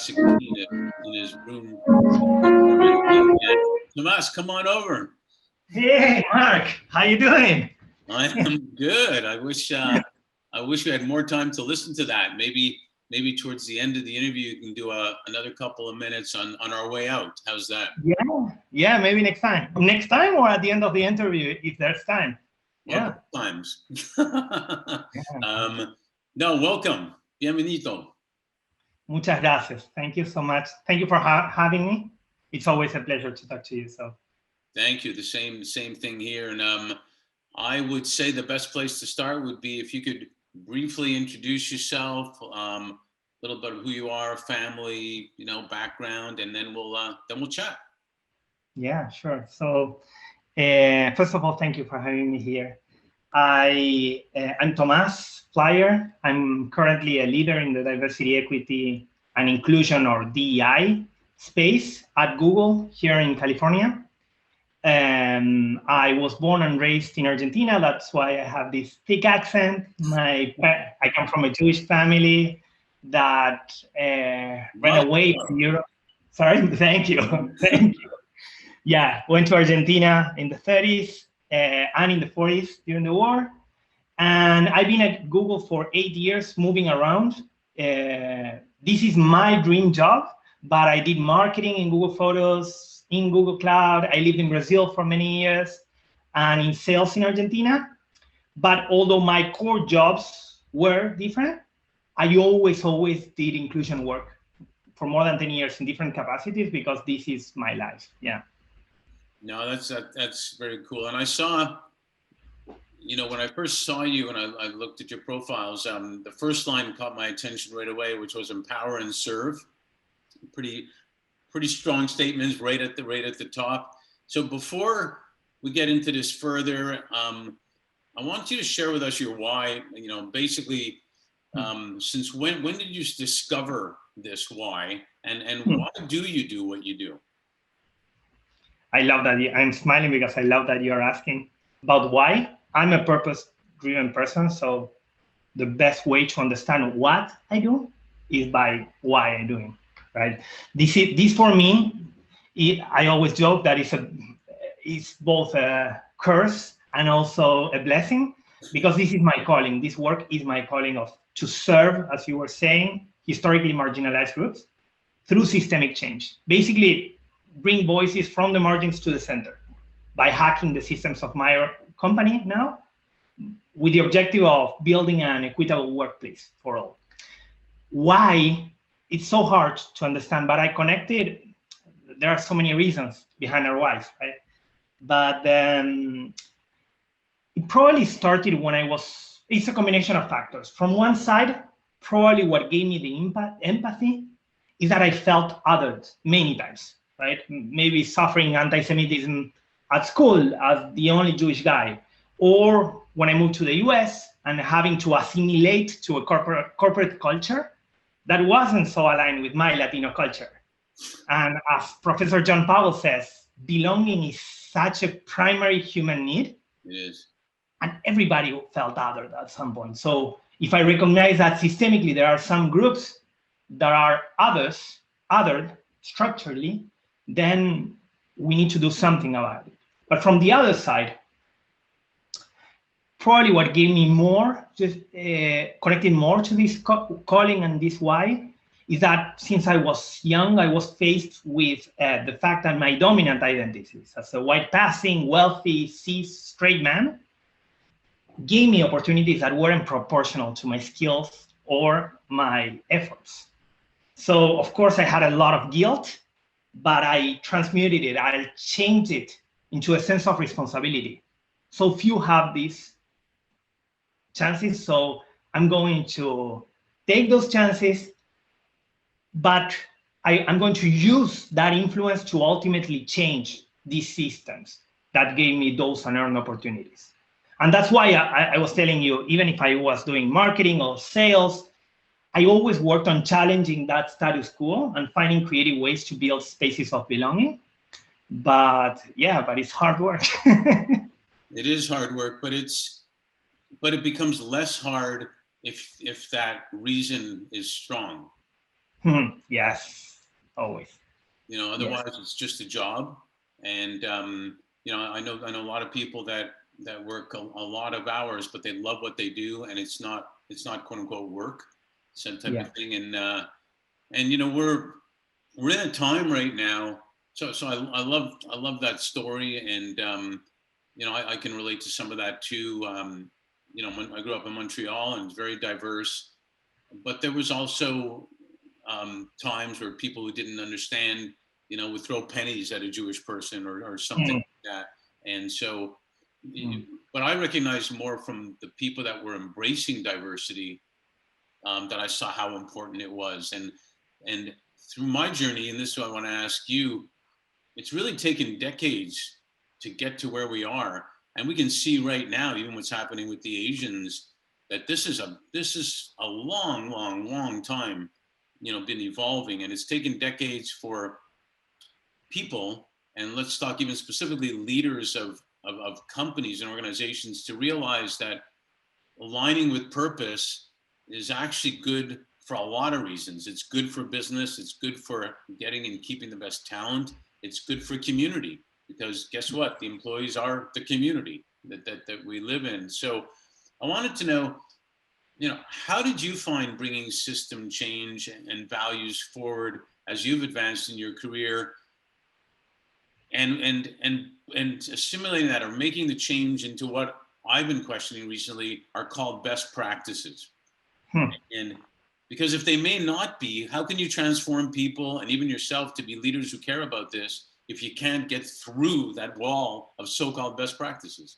classic in his room. And Tomas, come on over. Hey, Mark, how you doing? I am good. I wish we had more time to listen to that. Maybe towards the end of the interview, you can do another couple of minutes on our way out. How's that? Yeah, maybe next time. Next time or at the end of the interview, if there's time. Yeah. Both times. No, welcome. Bienvenido. Muchas gracias. Thank you so much. Thank you for having me. It's always a pleasure to talk to you. So. Thank you. The same thing here. And I would say the best place to start would be if you could briefly introduce yourself, a little bit of who you are, family, background, and then we'll chat. Yeah, sure. So first of all, thank you for having me here. I'm Tomas Flier. I'm currently a leader in the diversity, equity, and inclusion, or DEI space at Google here in California. I was born and raised in Argentina. That's why I have this thick accent. I come from a Jewish family that ran away from Europe. Sorry, thank you. Thank you. Yeah, went to Argentina in the 30s and in the 40s during the war. And I've been at Google for 8 years, moving around. This is my dream job, but I did marketing in Google Photos, in Google Cloud. I lived in Brazil for many years and in sales in Argentina. But although my core jobs were different, I always did inclusion work for more than 10 years in different capacities because this is my life. Yeah. No, that's very cool. And I saw, when I first saw you and I looked at your profiles, the first line caught my attention right away, which was empower and serve. Pretty strong statements right at the top. So before we get into this further, I want you to share with us your why. Basically, since when did you discover this why, and why do you do what you do? I love that. I'm smiling because I love that you're asking about why. I'm a purpose-driven person, so the best way to understand what I do is by why I'm doing. Right? This for me, I always joke that it's both a curse and also a blessing, because this is my calling. This work is my calling to serve, as you were saying, historically marginalized groups through systemic change. Basically, bring voices from the margins to the center by hacking the systems of my company now, with the objective of building an equitable workplace for all. Why? It's so hard to understand, but I connected. There are so many reasons behind our whys, right? But it probably started when it's a combination of factors. From one side, probably what gave me the empathy is that I felt othered many times, right? Maybe suffering anti-Semitism at school as the only Jewish guy, or when I moved to the US and having to assimilate to a corporate culture that wasn't so aligned with my Latino culture. And as Professor John Powell says, belonging is such a primary human need. It is. And everybody felt othered at some point. So if I recognize that systemically there are some groups that are othered structurally, then we need to do something about it. But from the other side, probably what gave me more, just connected more to this calling and this why, is that since I was young, I was faced with the fact that my dominant identities as a white passing, wealthy, cis, straight man gave me opportunities that weren't proportional to my skills or my efforts. So of course I had a lot of guilt, but I transmuted it, I changed it into a sense of responsibility. So few have these chances, so I'm going to take those chances, but I'm going to use that influence to ultimately change these systems that gave me those unearned opportunities. And that's why I was telling you, even if I was doing marketing or sales, I always worked on challenging that status quo and finding creative ways to build spaces of belonging. But it's hard work. It is hard work, but it becomes less hard if that reason is strong. Yes, always. You know, Yes. otherwise it's just a job. And you know, I know a lot of people that work a lot of hours, but they love what they do, and it's not quote unquote work, some type Yeah. of thing. And you know, we're in a time right now. So I love that story, and you know, I can relate to some of that too. You know, when I grew up in Montreal, and it's very diverse, but there was also times where people who didn't understand, you know, would throw pennies at a Jewish person or something Mm. like that. And so, Mm. but I recognize more from the people that were embracing diversity, that I saw how important it was. And through my journey, and this is what I want to ask you, it's really taken decades to get to where we are. And we can see right now, even what's happening with the Asians, that this is a long time, you know, been evolving. And it's taken decades for people, and let's talk even specifically leaders of companies and organizations, to realize that aligning with purpose is actually good for a lot of reasons. It's good for business. It's good for getting and keeping the best talent. It's good for community, because guess what? The employees are the community that we live in. So I wanted to know, you know, how did you find bringing system change and values forward as you've advanced in your career, and assimilating that, or making the change into what I've been questioning recently are called best practices? Hmm. And because if they may not be, how can you transform people and even yourself to be leaders who care about this if you can't get through that wall of so-called best practices?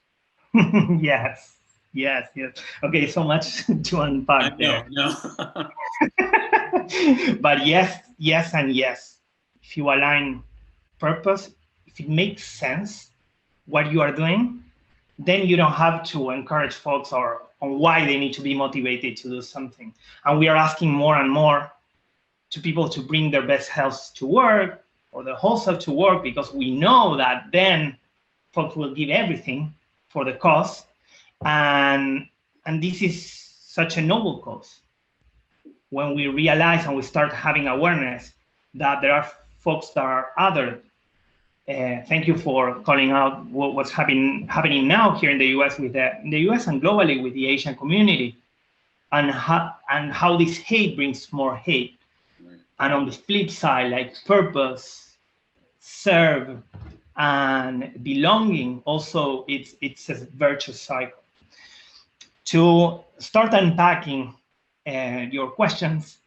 Yes, yes, yes. Okay, so much to I unpack know, there. no. But yes, yes, and yes. If you align purpose, if it makes sense what you are doing, then you don't have to encourage folks or on why they need to be motivated to do something. And we are asking more and more to people to bring their best selves to work or their whole self to work, because we know that then folks will give everything for the cause. And this is such a noble cause. When we realize and we start having awareness that there are folks that are other. Thank you for calling out what's happening now here in the U.S. in the U.S. and globally with the Asian community, and how this hate brings more hate. Right. And on the flip side, like purpose, serve, and belonging, also it's a virtuous cycle. To start unpacking your questions,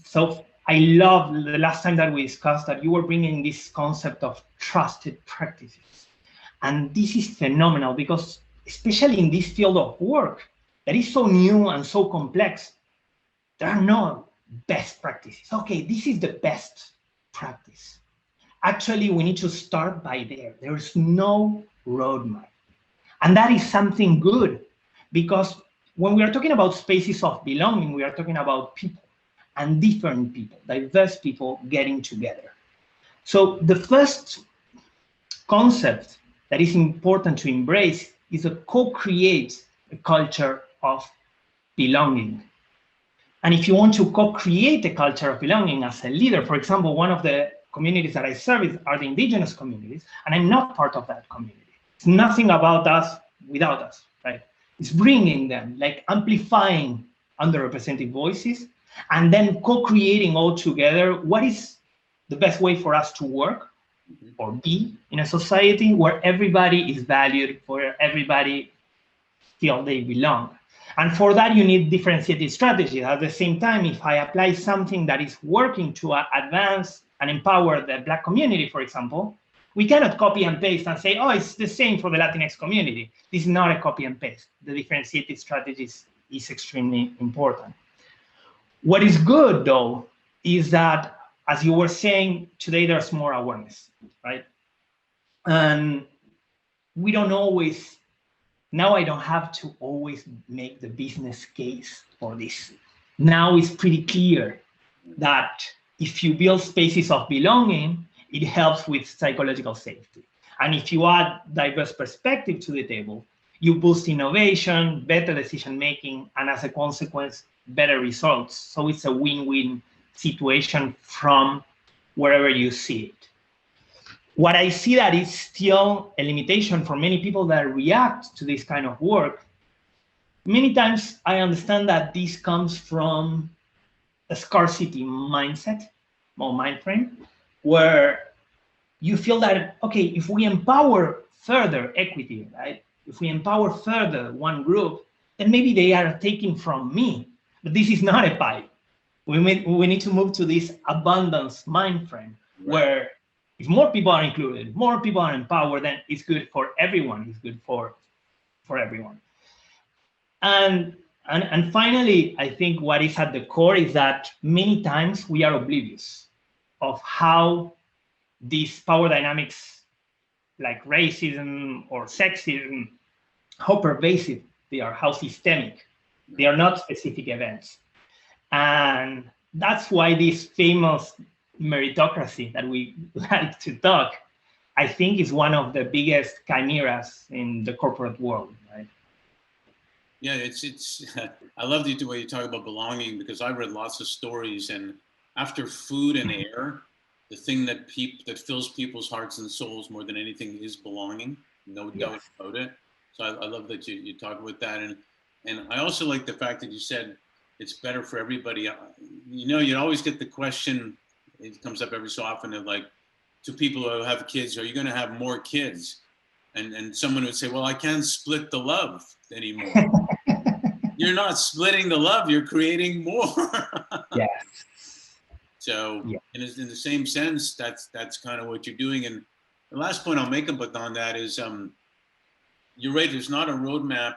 so I love the last time that we discussed that you were bringing this concept of trusted practices. And this is phenomenal because, especially in this field of work that is so new and so complex, there are no best practices. Okay, this is the best practice. Actually, we need to start by there. There's no roadmap. And that is something good, because when we are talking about spaces of belonging, we are talking about people and different people, diverse people getting together. So the first concept that is important to embrace is to co-create a culture of belonging. And if you want to co-create a culture of belonging as a leader, for example, one of the communities that I service are the indigenous communities, and I'm not part of that community. It's nothing about us without us, right? It's bringing them, like amplifying underrepresented voices, and then co-creating all together what is the best way for us to work or be in a society where everybody is valued, where everybody feel they belong. And for that, you need differentiated strategies. At the same time, if I apply something that is working to advance and empower the Black community, for example, we cannot copy and paste and say, oh, it's the same for the Latinx community. This is not a copy and paste. The differentiated strategies is extremely important. What is good, though, is that, as you were saying, today there's more awareness, right? And we don't always, now I don't have to always make the business case for this. Now it's pretty clear that if you build spaces of belonging, it helps with psychological safety. And if you add diverse perspective to the table, you boost innovation, better decision making, and as a consequence, better results. So it's a win-win situation from wherever you see it. What I see that is still a limitation for many people that react to this kind of work. Many times I understand that this comes from a scarcity mindset or mind frame, where you feel that, okay, if we empower further equity, right? If we empower further one group, then maybe they are taking from me. But this is not a pie. We need to move to this abundance mind frame, right, where if more people are included, more people are empowered, then it's good for everyone. It's good for everyone. And finally, I think what is at the core is that many times we are oblivious of how these power dynamics, like racism or sexism, how pervasive they are, how systemic. They are not specific events. And that's why this famous meritocracy that we like to talk, I think, is one of the biggest chimeras in the corporate world, right? Yeah, it's. I love the way you talk about belonging, because I've read lots of stories, and after food and air, the thing that fills people's hearts and souls more than anything is belonging. No doubt about it. So I love that you talk about that, and I also like the fact that you said it's better for everybody. You know, you always get the question. It comes up every so often of like, to people who have kids, are you going to have more kids? And someone would say, well, I can't split the love anymore. You're not splitting the love, you're creating more. Yes. So in the same sense, that's kind of what you're doing. And the last point I'll make about on that is, you're right, there's not a roadmap,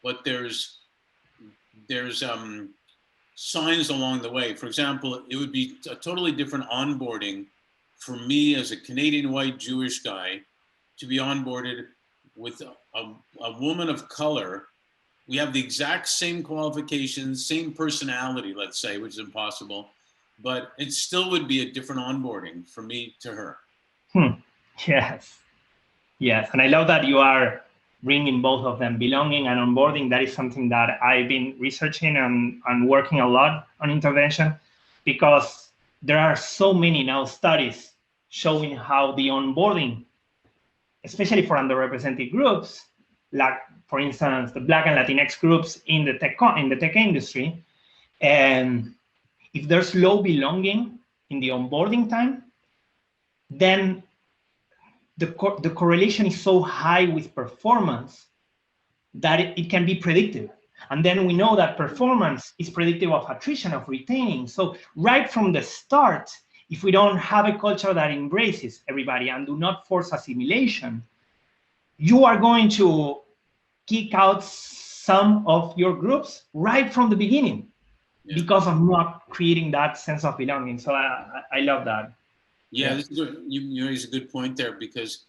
but there's signs along the way. For example, it would be a totally different onboarding for me as a Canadian white Jewish guy to be onboarded with a woman of color. We have the exact same qualifications, same personality, let's say, which is impossible, but it still would be a different onboarding from me to her. Yes. And I love that you are bringing both of them, belonging and onboarding. That is something that I've been researching and working a lot on intervention, because there are so many now studies showing how the onboarding, especially for underrepresented groups, like, for instance, the Black and Latinx groups in the tech industry, and if there's low belonging in the onboarding time, then the correlation is so high with performance that it can be predictive. And then we know that performance is predictive of attrition, of retaining. So right from the start, if we don't have a culture that embraces everybody and do not force assimilation, you are going to kick out some of your groups right from the beginning because of not creating that sense of belonging. So I love that. Yeah, this is you raise a good point there, because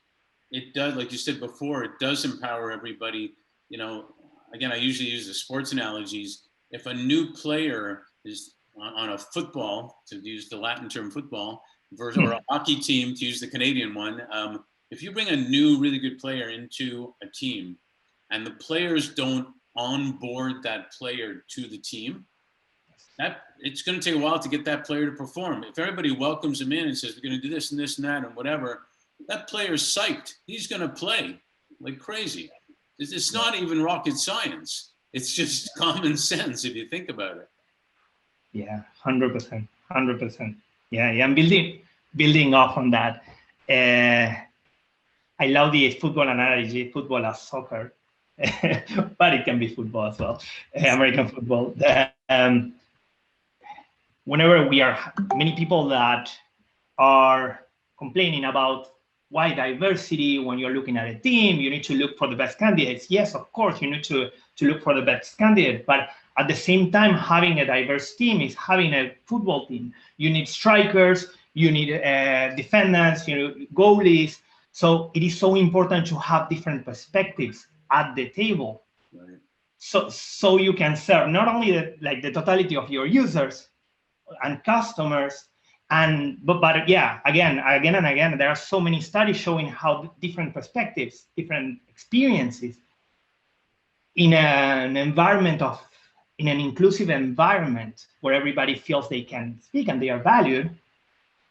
it does, like you said before, it does empower everybody. You know, again, I usually use the sports analogies. If a new player is on a football, to use the Latin term football, or a hockey team, to use the Canadian one, if you bring a new really good player into a team and the players don't onboard that player to the team, it's going to take a while to get that player to perform. If everybody welcomes him in and says, we're going to do this and this and that and whatever, that player's psyched. He's going to play like crazy. It's not even rocket science. It's just common sense if you think about it. Yeah, 100%. Yeah, I'm building off on that. I love the football analogy, football as soccer, but it can be football as well, American football. Whenever we are many people that are complaining about why diversity, when you're looking at a team, you need to look for the best candidates. Yes, of course, you need to look for the best candidate, but at the same time, having a diverse team is having a football team. You need strikers, you need defenders, you know, goalies. So it is so important to have different perspectives at the table. Right. So you can serve not only the totality of your users and customers, but yeah, again and again, there are so many studies showing how different perspectives, different experiences in an environment of in an inclusive environment where everybody feels they can speak and they are valued,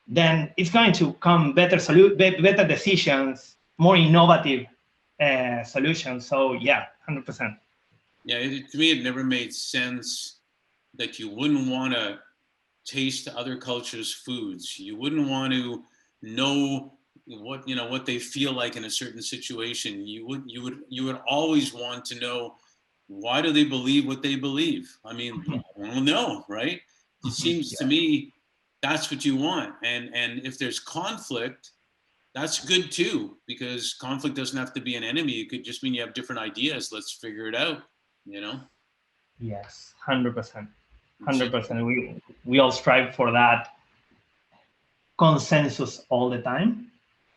then it's going to come better decisions, more innovative solutions. So yeah, 100%. Yeah, to me, it never made sense that you wouldn't want to taste other cultures' foods. You wouldn't want to know what they feel like in a certain situation. You would always want to know, why do they believe what they believe? I mean, I don't know, right? It seems to me that's what you want. And if there's conflict, that's good too, because conflict doesn't have to be an enemy. It could just mean you have different ideas. Let's figure it out, Yes, 100%. 100%. We all strive for that consensus all the time,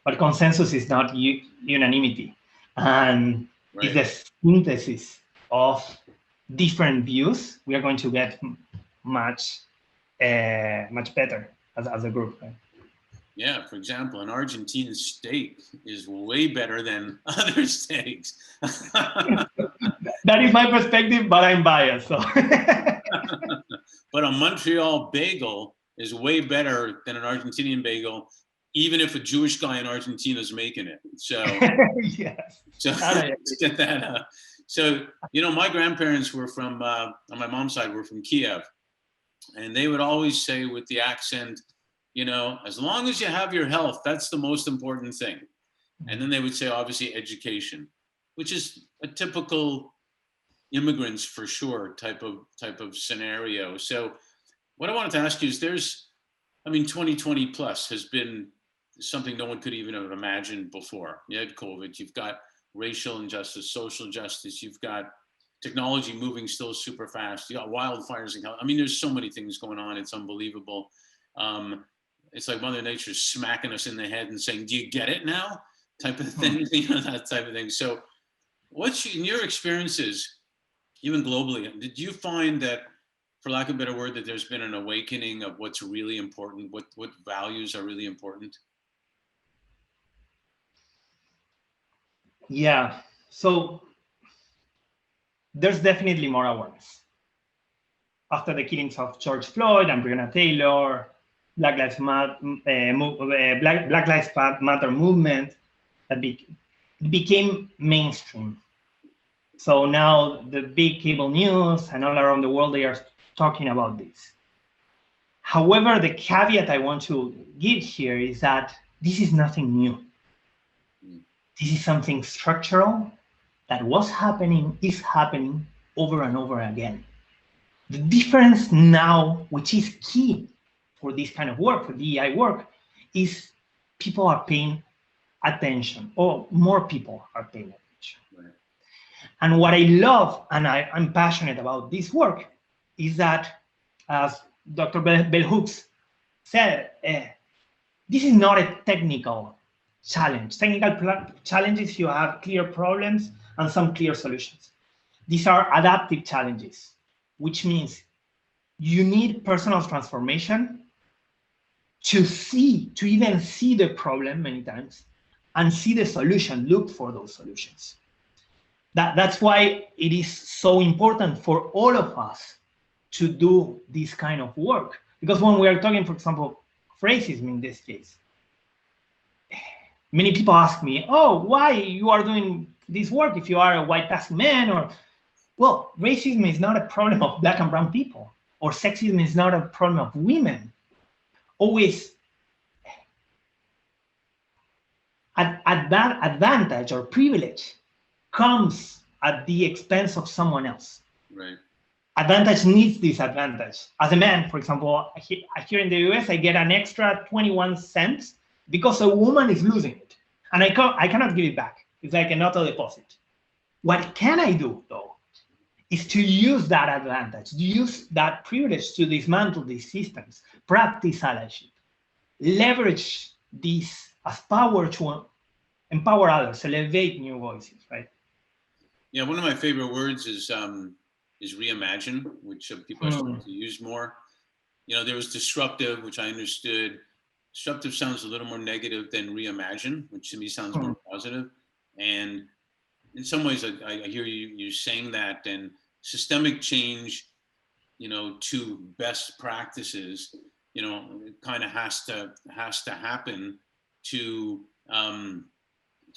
but consensus is not unanimity, and right. it's the synthesis of different views. We are going to get much better as a group. Right? Yeah, for example, an Argentine steak is way better than other steaks. That is my perspective, but I'm biased. So. But a Montreal bagel is way better than an Argentinian bagel, even if a Jewish guy in Argentina is making it. So, yes. So let's get that. So, my grandparents were from, on my mom's side, were from Kiev. And they would always say with the accent, as long as you have your health, that's the most important thing. And then they would say, obviously, education, which is a typical immigrants for sure type of scenario. So what I wanted to ask you is 2020 plus has been something no one could even have imagined before. You had COVID, you've got racial injustice, social justice, you've got technology moving still super fast, you got wildfires in California. I mean, there's so many things going on. It's unbelievable. It's like Mother Nature's smacking us in the head and saying, do you get it now? Type of thing, that type of thing. So in your experiences, even globally, did you find that, for lack of a better word, that there's been an awakening of what's really important, what values are really important? Yeah, so there's definitely more awareness. After the killings of George Floyd and Breonna Taylor, Black Lives Matter movement, that became mainstream. So now the big cable news and all around the world, they are talking about this. However, the caveat I want to give here is that this is nothing new. This is something structural that is happening over and over again. The difference now, which is key for this kind of work, for DEI work, is people are paying attention, or more people are paying attention. Right. And what I love, and I'm passionate about this work, is that, as Dr. Bell Hooks said, this is not a technical challenge. Technical challenges, you have clear problems and some clear solutions. These are adaptive challenges, which means you need personal transformation to even see the problem many times and see the solution, look for those solutions. That's why it is so important for all of us to do this kind of work. Because when we are talking, for example, racism in this case, many people ask me, oh, why you are doing this work if you are a white passing man? Well, racism is not a problem of Black and brown people, or sexism is not a problem of women. Always that advantage or privilege comes at the expense of someone else. Right. Advantage needs disadvantage. As a man, for example, here in the US, I get an extra 21 cents because a woman is losing it. And I cannot give it back. It's like an auto deposit. What can I do, though, is to use that advantage, to use that privilege to dismantle these systems, practice allyship, leverage this as power to empower others, elevate new voices, right? Yeah, one of my favorite words is reimagine, which people are starting to use more. There was disruptive, which I understood. Disruptive sounds a little more negative than reimagine, which to me sounds more positive. And in some ways, I hear you saying that. And systemic change to best practices, it kind of has to happen to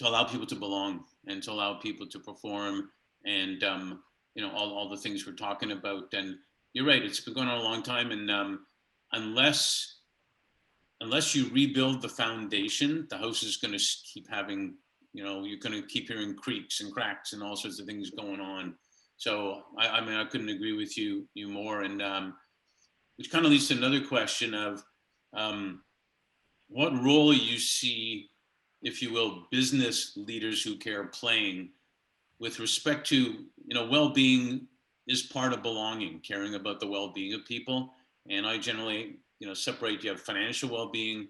allow people to belong and to allow people to perform and all the things we're talking about. And you're right, it's been going on a long time, and unless you rebuild the foundation, the house is going to keep having, you're going to keep hearing creaks and cracks and all sorts of things going on. So I mean, I couldn't agree with you more. And which kind of leads to another question of what role you see, if you will, business leaders who care playing with respect to, well-being is part of belonging, caring about the well-being of people. And I generally, separate, you have financial well-being,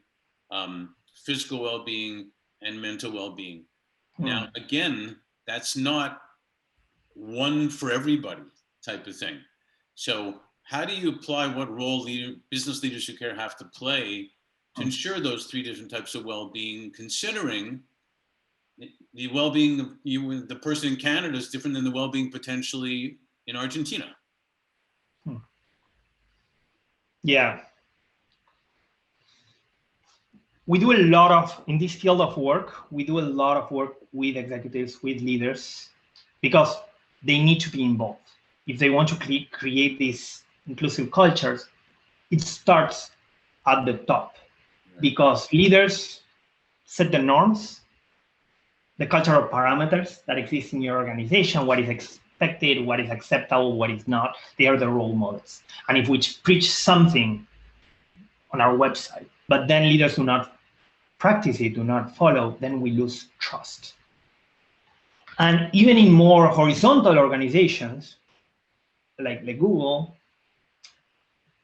physical well-being, and mental well-being. Now, again, that's not one for everybody type of thing. So how do you apply what role business leaders who care have to play to ensure those three different types of well-being, considering the well-being of the person in Canada is different than the well-being potentially in Argentina? Yeah. We do a lot of, in this field of work, we do a lot of work with executives, with leaders, because they need to be involved. If they want to create these inclusive cultures, it starts at the top, because leaders set the norms, the cultural parameters that exist in your organization, what is expected, what is acceptable, what is not. They are the role models. And if we preach something on our website, but then leaders do not practice it, do not follow, then we lose trust. And even in more horizontal organizations, like Google,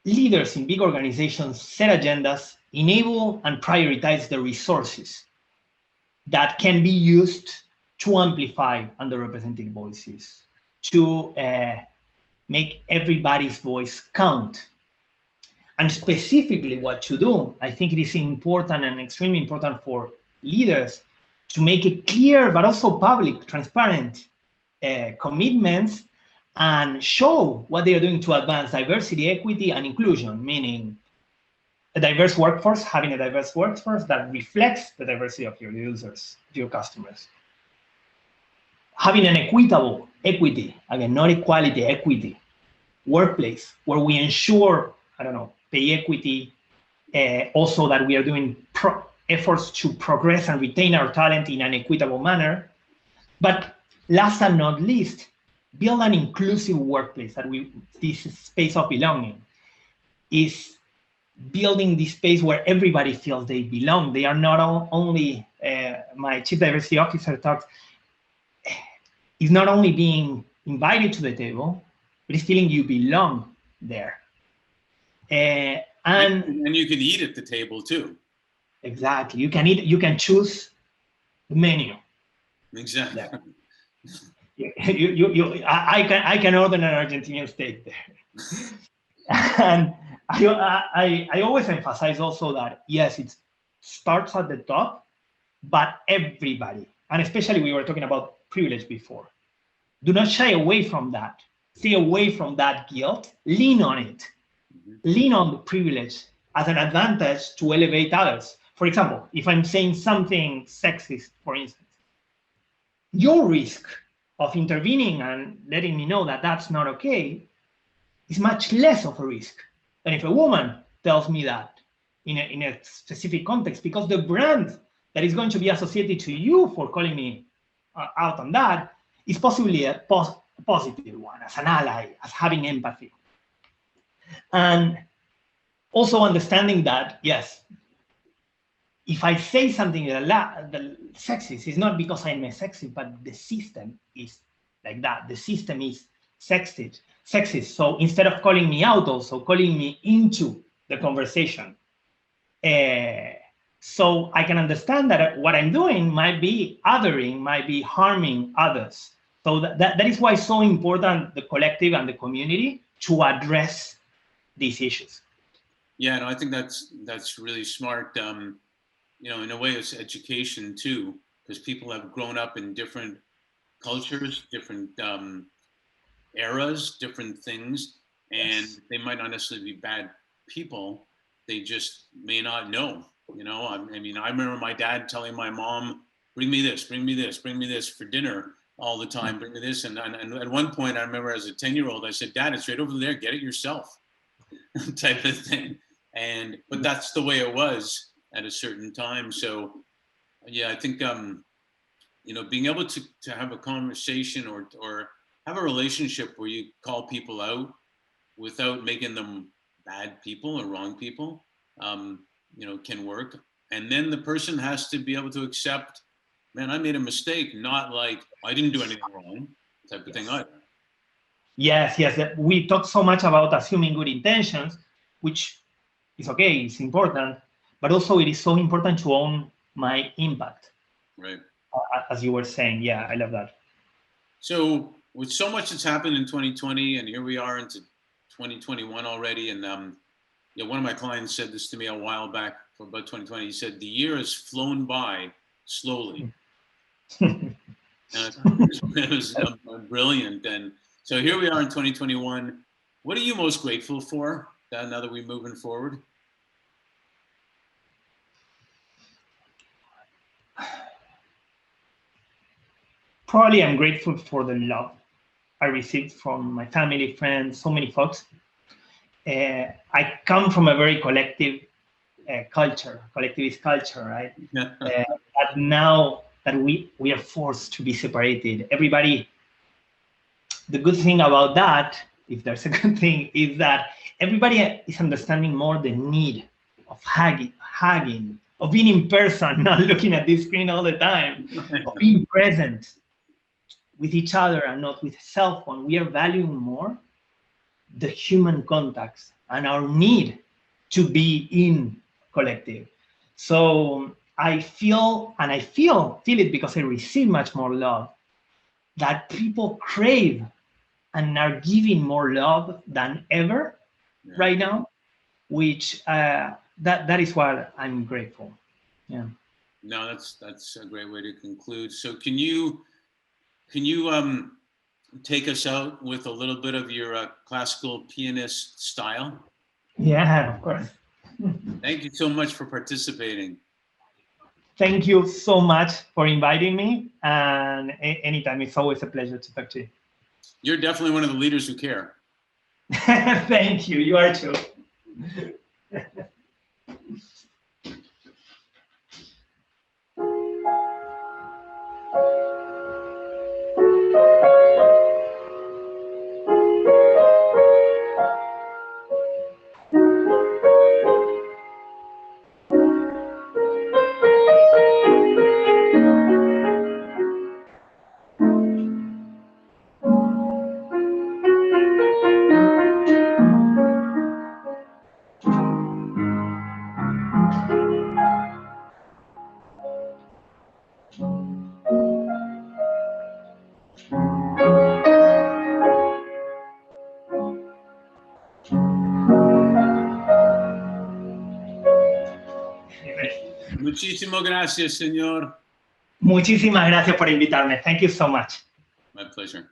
leaders in big organizations set agendas, enable and prioritize the resources that can be used to amplify underrepresented voices, to make everybody's voice count. And specifically what to do, I think it is important and extremely important for leaders to make it clear, but also public, transparent commitments, and show what they are doing to advance diversity, equity, and inclusion, meaning a diverse workforce, having a diverse workforce that reflects the diversity of your users, your customers. Having an equitable equity, again, not equality, equity, workplace where we ensure, pay equity, also that we are doing efforts to progress and retain our talent in an equitable manner. But last and not least, build an inclusive workplace this space of belonging is building this space where everybody feels they belong. They are not only, my chief diversity officer talks, is not only being invited to the table, but is feeling you belong there. And you can eat at the table too. Exactly. You can eat, you can choose the menu. Exactly. I can order an Argentinian steak there. And I always emphasize also that, yes, it starts at the top, but everybody, and especially we were talking about privilege before, do not shy away from that. Stay away from that guilt. Lean on it. Lean on the privilege as an advantage to elevate others. For example, if I'm saying something sexist, for instance, your risk of intervening and letting me know that that's not okay is much less of a risk than if a woman tells me that in a specific context, because the brand that is going to be associated to you for calling me out on that is possibly a positive one, as an ally, as having empathy. And also understanding that, yes, if I say something that sexist, it's not because I'm a sexist, but the system is like that. The system is sexist. So instead of calling me out, also calling me into the conversation. So I can understand that what I'm doing might be othering, might be harming others. So that is why it's so important, the collective and the community, to address these issues. Yeah, no, I think that's really smart. In a way, it's education too, because people have grown up in different cultures, different eras, different things, and they might not necessarily be bad people. They just may not know. You know, I mean, I remember my dad telling my mom, "Bring me this, bring me this, bring me this for dinner all the time. Bring me this." And at one point, I remember as a 10-year-old, I said, "Dad, it's right over there. Get it yourself," type of thing. But that's the way it was at a certain time. So, yeah, I think you know, being able to have a conversation or have a relationship where you call people out without making them bad people or wrong people, you know, can work. And then the person has to be able to accept, man, I made a mistake, not like I didn't do anything wrong type of thing either. Yes, yes. We talk so much about assuming good intentions, which is okay, it's important, but also it is so important to own my impact. Right. As you were saying, yeah, I love that. So with so much that's happened in 2020, and here we are into 2021 already, and yeah, one of my clients said this to me a while back for about 2020. He said the year has flown by slowly. And it was brilliant. And so here we are in 2021. What are you most grateful for now that we're moving forward? Probably I'm grateful for the love I received from my family, friends, so many folks. I come from a very collectivist culture, right? But now that we are forced to be separated, everybody, the good thing about that, if there's a good thing, is that everybody is understanding more the need of hugging, of being in person, not looking at this screen all the time, of being present with each other and not with a cell phone. We are valuing more the human contacts and our need to be in collective. So I feel it because I receive much more love, that people crave and are giving more love than ever right now, which that is what I'm grateful. Yeah. No, that's a great way to conclude. So can you take us out with a little bit of your classical pianist style? Yeah, of course. Thank you so much for participating. Thank you so much for inviting me, and anytime, it's always a pleasure to talk to you. You're definitely one of the leaders who care. Thank you. You are too. Muchísimas gracias, señor. Muchísimas gracias por invitarme. Thank you so much. My pleasure.